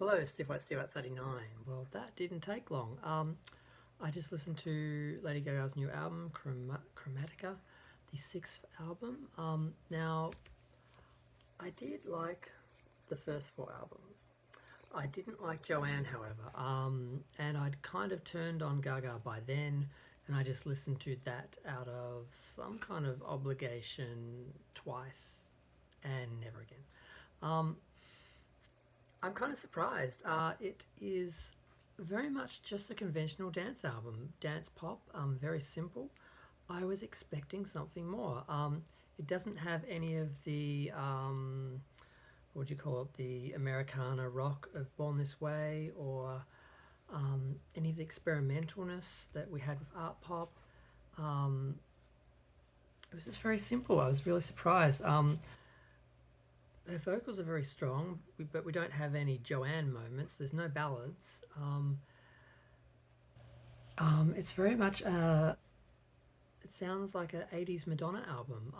Hello, Steve at 39. Well, that didn't take long. I just listened to Lady Gaga's new album, Chromatica, the sixth album. Now, I did like the first four albums. I didn't like Joanne, however, and I'd kind of turned on Gaga by then, and I just listened to that out of some kind of obligation twice and never again. Um, I'm kind of surprised. It is very much just a conventional dance album, dance pop, very simple. I was expecting something more. It doesn't have any of the, what would you call it, the Americana rock of Born This Way or any of the experimentalness that we had with art pop. Um, it was just very simple. I was really surprised. Her vocals are very strong, but we don't have any Joanne moments. There's no ballads. It's very much it sounds like an 80s Madonna album,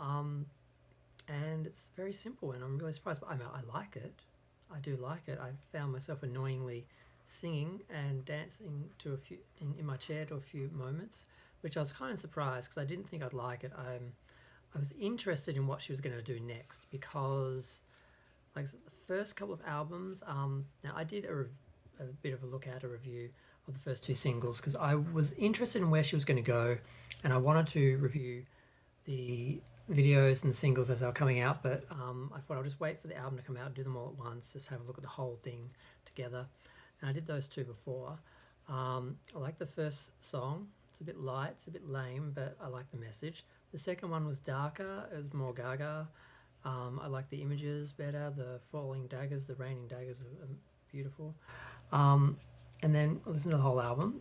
and it's very simple, and I'm really surprised. But I mean, I like it. I do like it. I found myself annoyingly singing and dancing to a few in my chair to a few moments, which I was kind of surprised because I didn't think I'd like it. I was interested in what she was going to do next because, like I said, the first couple of albums. Now I did a bit of a look at a review of the first two singles because I was interested in where she was going to go, and I wanted to review the videos and the singles as they were coming out. But I thought I'll just wait for the album to come out, do them all at once, just have a look at the whole thing together. And I did those two before. I like the first song. It's a bit light, it's a bit lame, but I like the message. The second one was darker. It was more Gaga. I like the images better. The falling daggers, the raining daggers are beautiful. And then I listened to the whole album.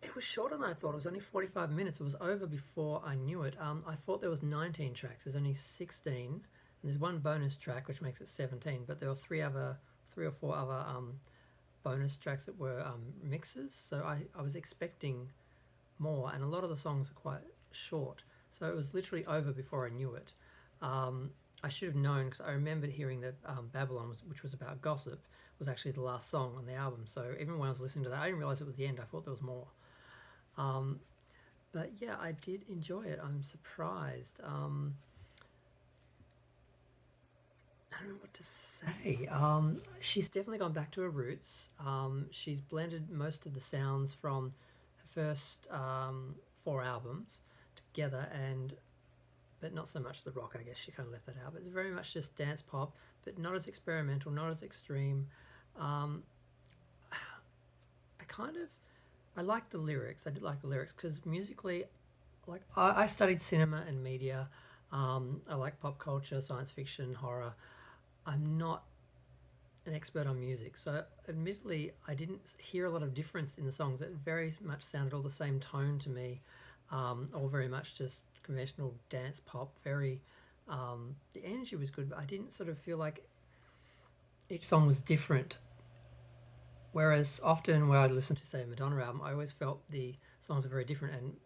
It was shorter than I thought. It was only 45 minutes. It was over before I knew it. I thought there was 19 tracks. There's only 16. And there's one bonus track, which makes it 17. But there were three or four other bonus tracks that were mixes. So I was expecting more. And a lot of the songs are quite short. So it was literally over before I knew it. I should have known because I remembered hearing that Babylon, which was about gossip, was actually the last song on the album. So even when I was listening to that, I didn't realize it was the end. I thought there was more. But yeah, I did enjoy it. I'm surprised. I don't know what to say. She's definitely gone back to her roots. She's blended most of the sounds from her first four albums together, but not so much the rock. I guess she kind of left that out. But it's very much just dance pop, but not as experimental, not as extreme. I like the lyrics. I did like the lyrics because musically, like I studied cinema and media. I like pop culture, science fiction, horror. I'm not an expert on music, so admittedly, I didn't hear a lot of difference in the songs. It very much sounded all the same tone to me, all very much just conventional dance pop. The energy was good, but I didn't sort of feel like each song was different. Whereas often where I listen to, say, a Madonna album, I always felt the songs were very different. And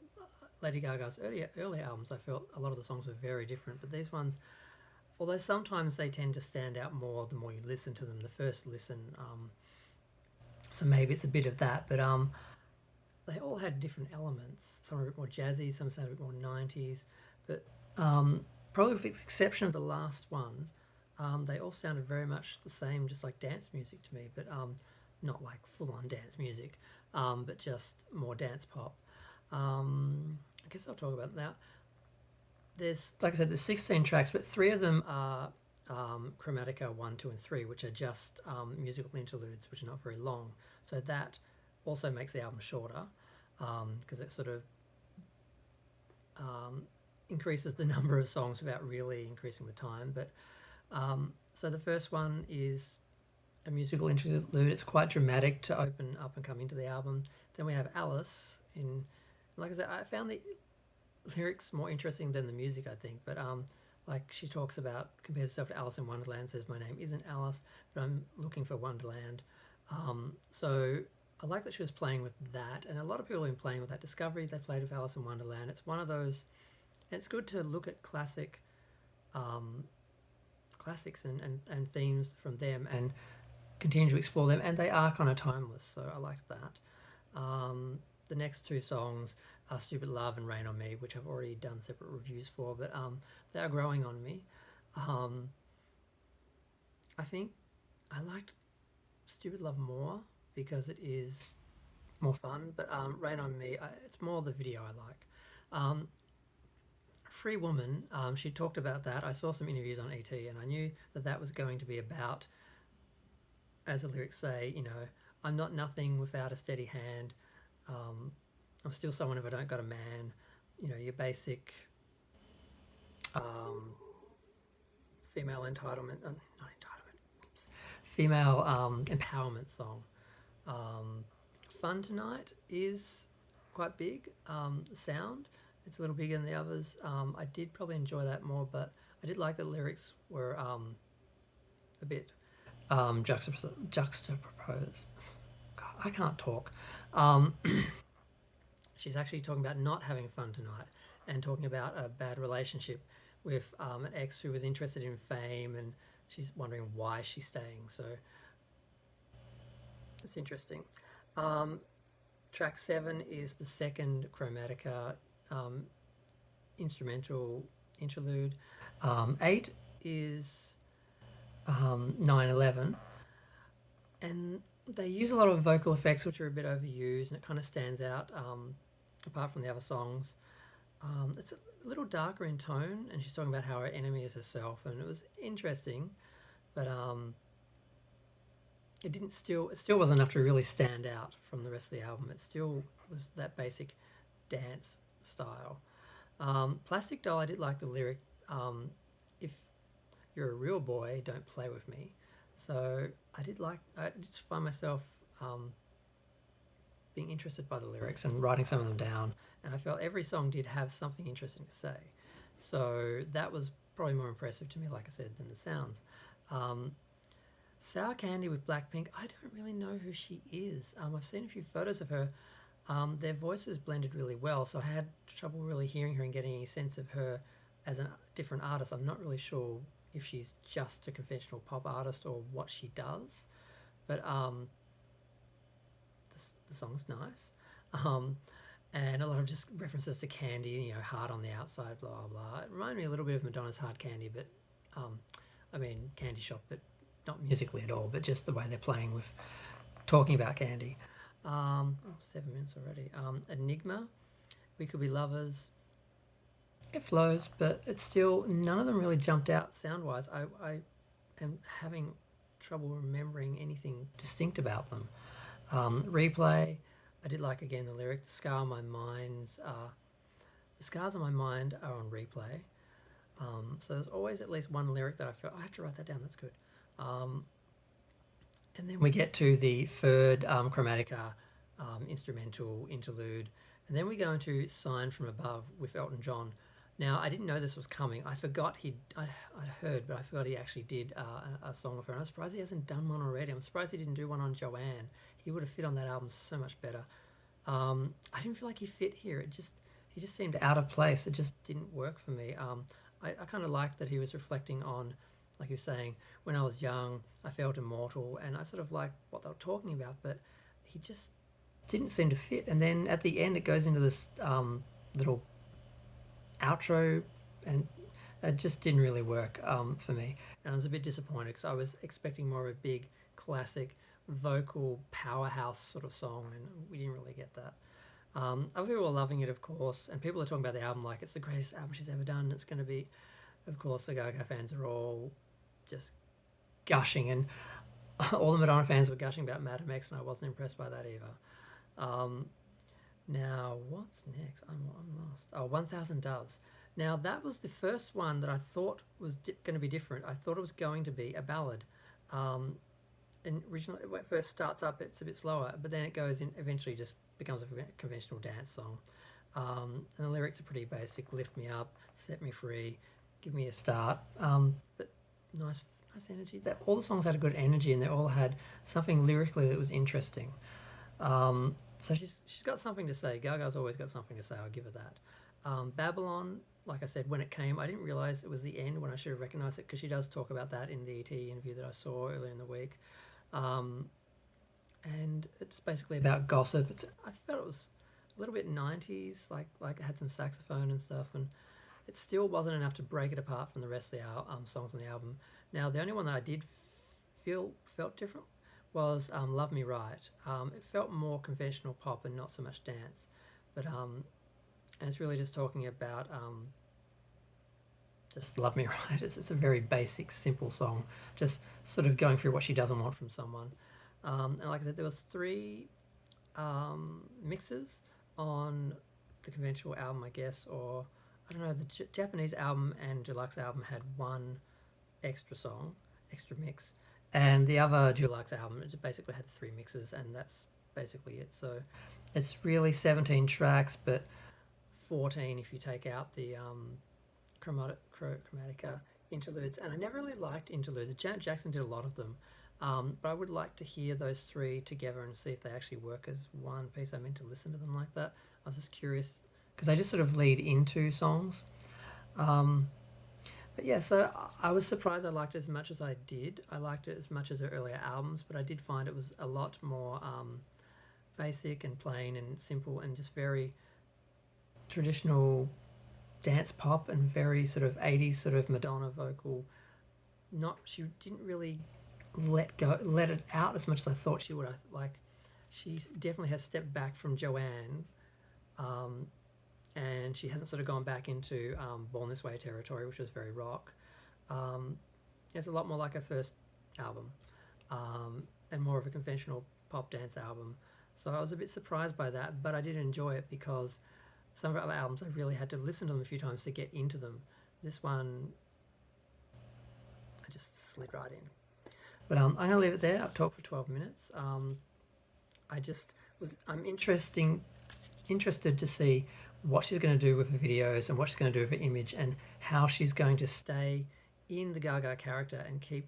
Lady Gaga's earlier albums, I felt a lot of the songs were very different. But these ones, although sometimes they tend to stand out more the more you listen to them, the first listen. So maybe it's a bit of that, but they all had different elements. Some were a bit more jazzy, some sounded a bit more 90s. But probably with the exception of the last one, they all sounded very much the same, just like dance music to me. But not like full-on dance music, but just more dance pop. I guess I'll talk about it now. There's, like I said, there's 16 tracks, but 3 of them are Chromatica 1, 2, and 3, which are just musical interludes, which are not very long. So that also makes the album shorter because it sort of increases the number of songs without really increasing the time. But so the first one is a musical interlude. It's quite dramatic to open up and come into the album. Then we have Alice like I said, I found the lyrics more interesting than the music, I think. But like she talks about, compares herself to Alice in Wonderland, says my name isn't Alice, but I'm looking for Wonderland. So I like that she was playing with that, and a lot of people have been playing with that. Discovery, they played with Alice in Wonderland. It's one of those, and it's good to look at classic classics and themes from them and continue to explore them, and they are kind of timeless, so I liked that. The next two songs are Stupid Love and Rain on Me, which I've already done separate reviews for, but they are growing on me. I think I liked Stupid Love more because it is more fun, but Rain on Me, it's more the video I like. Free Woman, she talked about that. I saw some interviews on ET, and I knew that that was going to be about, as the lyrics say, you know, I'm not nothing without a steady hand. I'm still someone if I don't got a man. You know, your basic um, female entitlement, not entitlement, oops, female empowerment song. Um, Fun Tonight is quite big. Sound, it's a little bigger than the others. I did probably enjoy that more, but I did like the lyrics were a bit juxtaposed. God, I can't talk. Um, she's actually talking about not having fun tonight and talking about a bad relationship with an ex who was interested in fame, and she's wondering why she's staying. So it's interesting. Um, Track 7 is the second Chromatica um, instrumental interlude. 8 is 9/11, and they use a lot of vocal effects which are a bit overused, and it kind of stands out apart from the other songs. It's a little darker in tone, and she's talking about how her enemy is herself, and it was interesting, but it still wasn't enough to really stand out from the rest of the album. It still was that basic dance style. Plastic Doll, I did like the lyric, if you're a real boy, don't play with me. So I did just find myself being interested by the lyrics and writing some of them down, and I felt every song did have something interesting to say. So that was probably more impressive to me, like I said, than the sounds. Sour Candy with Blackpink, I don't really know who she is. I've seen a few photos of her. Their voices blended really well, so I had trouble really hearing her and getting any sense of her as a different artist. I'm not really sure if she's just a conventional pop artist or what she does, but the song's nice. And a lot of just references to candy, you know, hard on the outside, blah, blah, blah. It reminded me a little bit of Madonna's Hard Candy, but, I mean, Candy Shop, but not musically at all, but just the way they're playing with talking about candy. 7 minutes already. Enigma, We Could Be Lovers. It flows, but it's still, none of them really jumped out sound-wise. I am having trouble remembering anything distinct about them. Replay, I did like, again, the lyric, the scars on my mind are on replay. So there's always at least one lyric that I feel, I have to write that down, that's good. And then we get to the third Chromatica instrumental interlude, and then we go into Sign from Above with Elton John. Now, I didn't know this was coming. I forgot I'd heard, but I forgot he actually did a song with her. And I'm surprised he hasn't done one already. I'm surprised he didn't do one on Joanne. He would have fit on that album so much better. I didn't feel like he fit here. He just seemed out of place. It just didn't work for me. I kind of liked that he was reflecting on, like he was saying, when I was young, I felt immortal, and I sort of liked what they were talking about, but he just didn't seem to fit. And then at the end, it goes into this little outro, and it just didn't really work for me. And I was a bit disappointed because I was expecting more of a big, classic, vocal powerhouse sort of song, and we didn't really get that. Other people are loving it, of course, and people are talking about the album like it's the greatest album she's ever done. It's going to be, of course, the Gaga fans are all just gushing, and all the Madonna fans were gushing about Madam X, and I wasn't impressed by that either. Now, what's next? I'm lost. Oh, 1,000 Doves. Now, that was the first one that I thought was going to be different. I thought it was going to be a ballad. And originally, when it first starts up, it's a bit slower, but then it goes in, eventually just becomes a conventional dance song. And the lyrics are pretty basic. Lift me up, set me free, give me a start. But nice energy. All the songs had a good energy, and they all had something lyrically that was interesting. So she's got something to say. Gaga's always got something to say. I'll give her that. Babylon, like I said, when it came, I didn't realize it was the end when I should have recognized it, because she does talk about that in the ET interview that I saw earlier in the week. And it's basically about gossip. I felt it was a little bit 90s, like it had some saxophone and stuff, and it still wasn't enough to break it apart from the rest of the songs on the album. Now, the only one that I did felt different was Love Me Right. It felt more conventional pop and not so much dance, but and it's really just talking about just Love Me Right. It's a very basic, simple song, just sort of going through what she doesn't want from someone. And like I said, there was 3 mixes on the conventional album, I guess, or I don't know. The Japanese album and deluxe album had 1 extra song, extra mix, and the other deluxe album, it just basically had 3 mixes, and that's basically it. So it's really 17 tracks, but 14 if you take out the Chromatica interludes. And I never really liked interludes. Janet Jackson did a lot of them, but I would like to hear those 3 together and see if they actually work as one piece. I meant to listen to them like that. I was just curious because they just sort of lead into songs. But yeah, so I was surprised I liked it as much as I did. I liked it as much as her earlier albums, but I did find it was a lot more basic and plain and simple and just very traditional dance pop and very sort of 80s sort of Madonna vocal. She didn't really let it out as much as I thought she would. She definitely has stepped back from Joanne, and she hasn't sort of gone back into Born This Way territory, which was very rock. It's a lot more like her first album, and more of a conventional pop dance album. So I was a bit surprised by that, but I did enjoy it because some of her other albums I really had to listen to them a few times to get into them. This one, I just slid right in. But I'm going to leave it there. I've talked for 12 minutes. I'm interested to see what she's going to do with her videos and what she's going to do with her image and how she's going to stay in the Gaga character and keep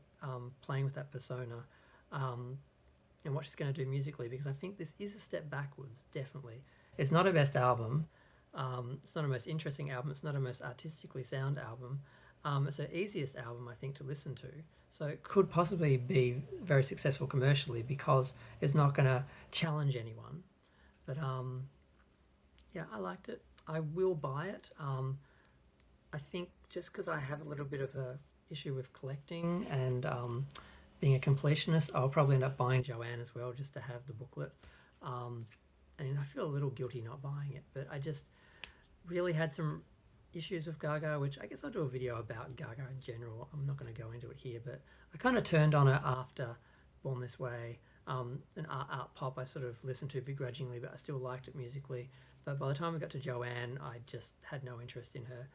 playing with that persona, and what she's going to do musically, because I think this is a step backwards, definitely. It's not her best album. It's not her most interesting album. It's not her most artistically sound album. It's her easiest album, I think, to listen to. So it could possibly be very successful commercially because it's not going to challenge anyone. But yeah, I liked it. I will buy it. I think just because I have a little bit of a issue with collecting and being a completionist, I'll probably end up buying Joanne as well, just to have the booklet. And I feel a little guilty not buying it, but I just really had some issues with Gaga, which I guess I'll do a video about Gaga in general. I'm not going to go into it here, but I kind of turned on her after Born This Way. An art pop I sort of listened to begrudgingly, but I still liked it musically. But by the time we got to Joanne, I just had no interest in her.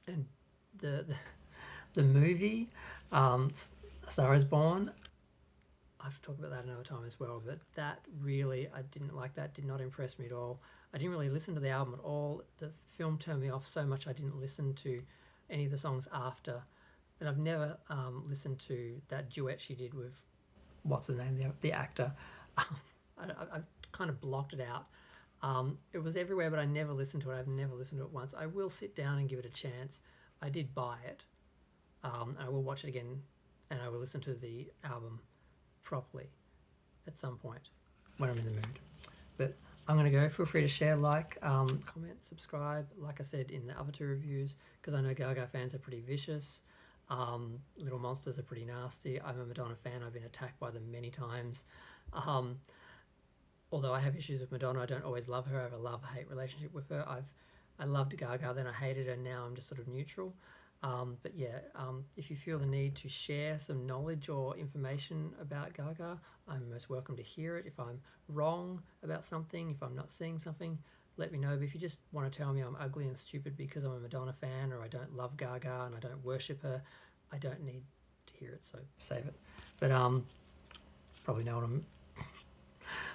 And the movie, Star Is Born, I have to talk about that another time as well, but that really, I didn't like that, did not impress me at all. I didn't really listen to the album at all. The film turned me off so much I didn't listen to any of the songs after. And I've never listened to that duet she did with, what's his name, the actor. I kind of blocked it out. It was everywhere, but I never listened to it. I've never listened to it once. I will sit down and give it a chance. I did buy it. I will watch it again, and I will listen to the album properly at some point when I'm in the mood. But I'm going to go. Feel free to share, like, comment, subscribe, like I said in the other 2 reviews, because I know Gaga fans are pretty vicious. Little Monsters are pretty nasty. I'm a Madonna fan. I've been attacked by them many times. Although I have issues with Madonna, I don't always love her. I have a love-hate relationship with her. I loved Gaga, then I hated her, now I'm just sort of neutral. But yeah, if you feel the need to share some knowledge or information about Gaga, I'm most welcome to hear it. If I'm wrong about something, if I'm not seeing something, let me know. But if you just want to tell me I'm ugly and stupid because I'm a Madonna fan, or I don't love Gaga and I don't worship her, I don't need to hear it, so save it. But probably know what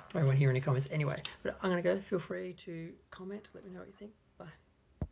probably won't hear any comments anyway. But I'm going to go. Feel free to comment. Let me know what you think. Bye.